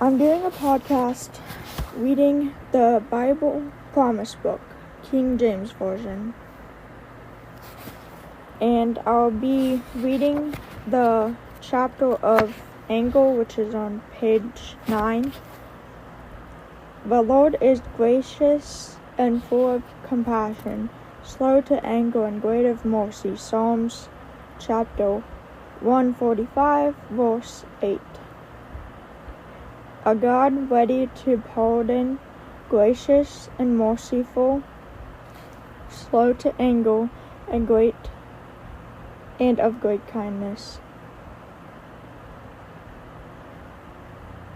I'm doing a podcast reading the Bible Promise Book, King James Version. And I'll be reading the chapter of anger, which is on page 9. The Lord is gracious and full of compassion, slow to anger and great of mercy. Psalms chapter 145, verse 8. A God ready to pardon, gracious and merciful, slow to anger, and of great kindness.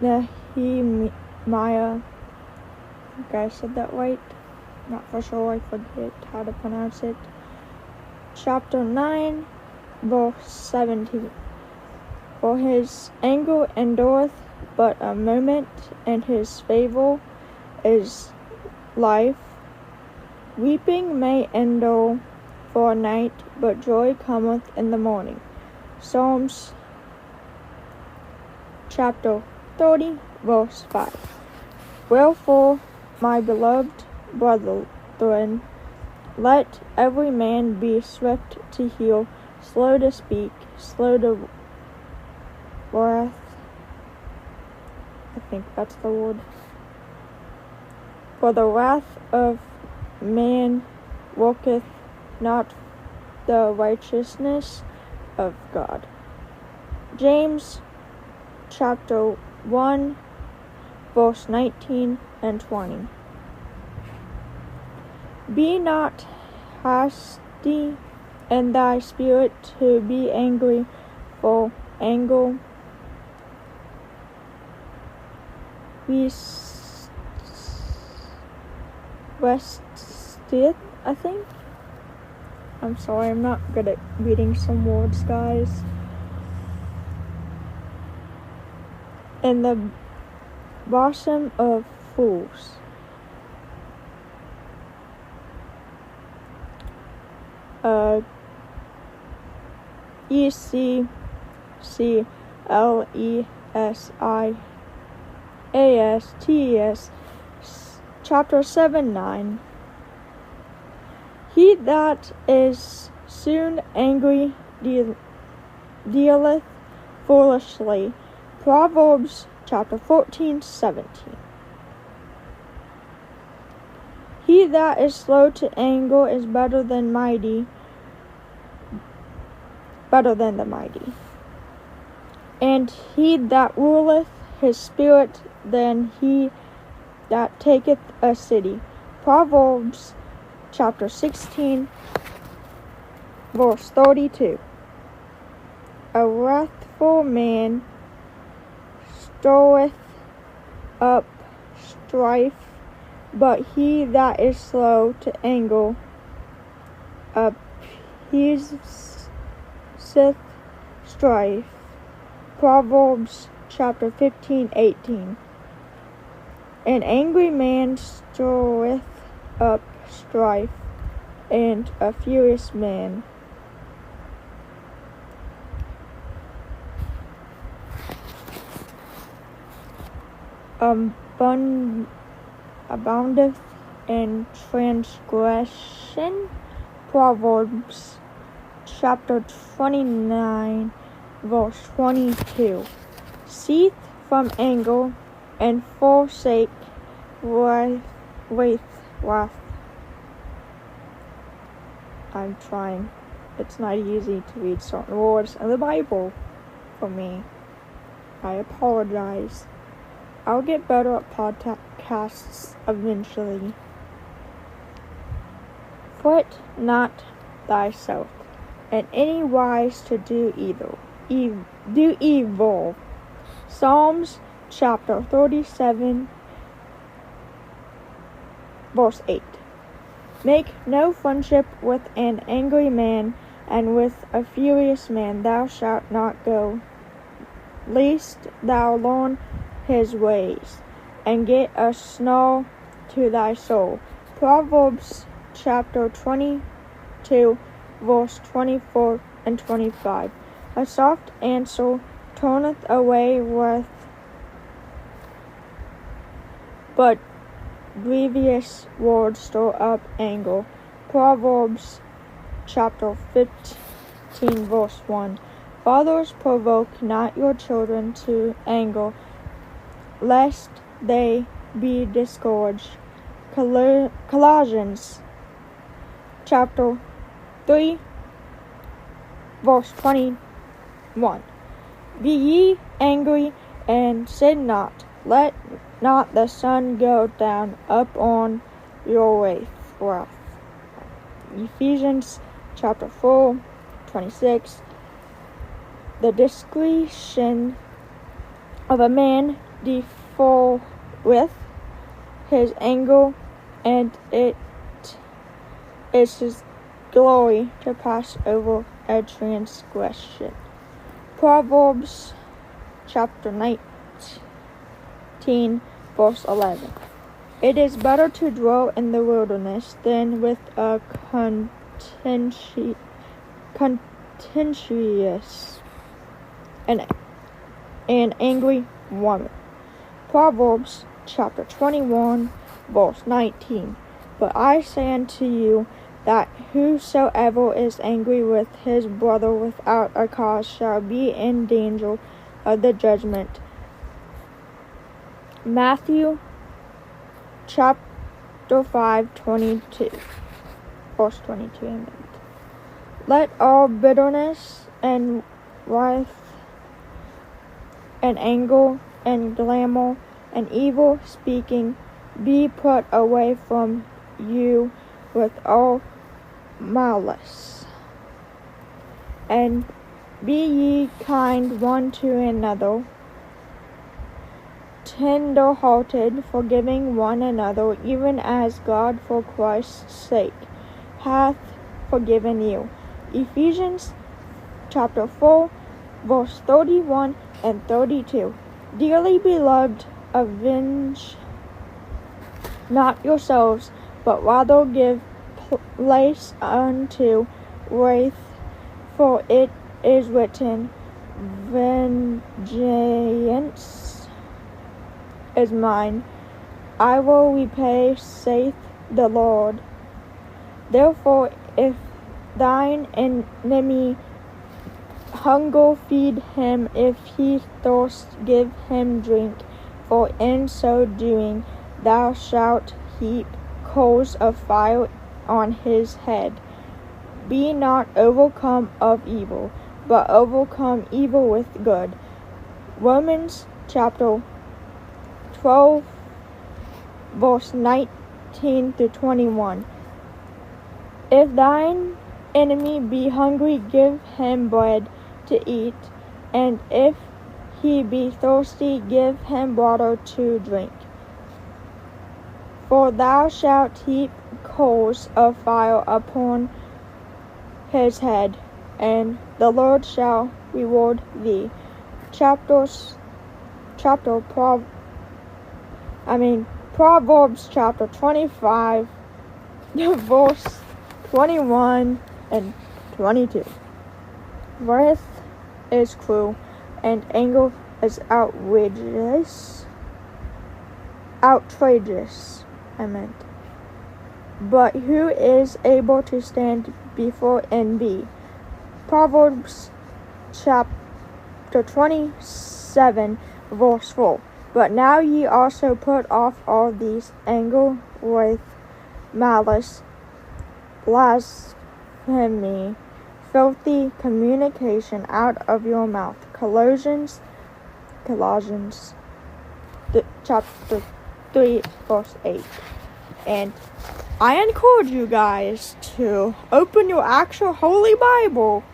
Nehemiah, I think I said that right, not for sure, I forget how to pronounce it. Chapter 9, verse 17. For his anger endureth but a moment, and his favor is life. Weeping may endure for a night, but joy cometh in the morning. Psalms chapter 30, verse 5. Wherefore, my beloved brethren, let every man be swift to hear, slow to speak, slow to wrath. I think that's the word. For the wrath of man worketh not the righteousness of God. James chapter 1, verse 19 and 20. Be not hasty in thy spirit to be angry, for anger resteth, I think. I'm sorry, I'm not good at reading some words, guys. In the bosom of fools. Ecclesiastes chapter 7:9. He that is soon angry dealeth foolishly. Proverbs chapter 14:17. He that is slow to anger is better than the mighty. And he that ruleth his spirit than he that taketh a city. Proverbs chapter 16, verse 32. A wrathful man stirreth up strife, but he that is slow to anger appeaseth strife. Proverbs chapter 15:18. An angry man stirreth up strife, and a furious man aboundeth in transgression. Proverbs chapter 29, verse 22. Cease from anger and forsake wrath. I'm trying. It's not easy to read certain words in the Bible for me. I apologize. I'll get better at podcasts eventually. Fret not thyself in any wise to do evil. Psalms chapter 37, verse 8. Make no friendship with an angry man, and with a furious man thou shalt not go, lest thou learn his ways, and get a snare to thy soul. Proverbs chapter 22, verse 24 and 25. A soft answer turneth away wrath, but grievous words store up anger. Proverbs chapter 15, verse 1. Fathers, provoke not your children to anger, lest they be discouraged. Colossians chapter 3, verse 21. Be ye angry and sin not. Let not the sun go down upon your wrath. Ephesians chapter 4, 26. The discretion of a man defileth his anger, and it is his glory to pass over a transgression. Proverbs chapter 19, verse 11. It is better to dwell in the wilderness than with a contentious and angry woman. Proverbs chapter 21, verse 19. But I say unto you that whosoever is angry with his brother without a cause shall be in danger of the judgment. Matthew chapter 5, 22. Verse 22. Let all bitterness and wrath and anger and clamor and evil speaking be put away from you with all malice. And be ye kind one to another, tender-hearted, forgiving one another, even as God for Christ's sake hath forgiven you. Ephesians chapter 4, verse 31 and 32. Dearly beloved, avenge not yourselves, but rather give place unto wrath, for it is written, Vengeance is mine, I will repay, saith the Lord. Therefore, if thine enemy hunger, feed him; if he thirst, give him drink. For in so doing thou shalt heap coals of fire on his head. Be not overcome of evil, but overcome evil with good. Romans chapter 12, verse 19 through 21. If thine enemy be hungry, give him bread to eat, and if he be thirsty, give him water to drink. For thou shalt heap coals of fire upon his head, and the Lord shall reward thee. Proverbs chapter 25, verse 21 and 22. Wrath is cruel, and anger is outrageous. But who is able to stand before envy? Proverbs chapter 27, verse 4. But now ye also put off all these: anger, wrath, malice, blasphemy, filthy communication out of your mouth. Colossians chapter 3, verse 8. And I encourage you guys to open your actual Holy Bible,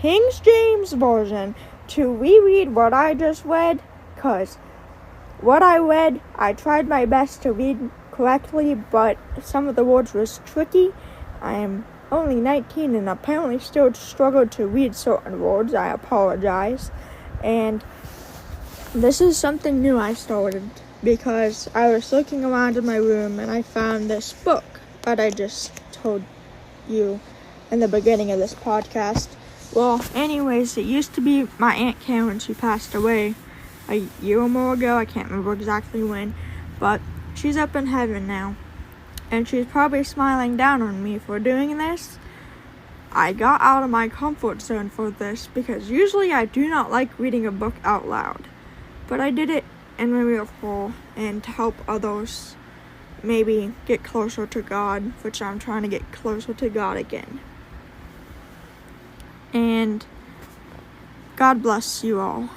King James Version, to reread what I just read, because what I read, I tried my best to read correctly, but some of the words was tricky. I am only 19 and apparently still struggle to read certain words. I apologize. And this is something new I started because I was looking around in my room and I found this book that I just told you in the beginning of this podcast. Well, anyways, it used to be my Aunt Karen. She passed away a year or more ago. I can't remember exactly when, but she's up in heaven now, and she's probably smiling down on me for doing this. I got out of my comfort zone for this because usually I do not like reading a book out loud, but I did it in my real fall and to help others maybe get closer to God, which I'm trying to get closer to God again. And God bless you all.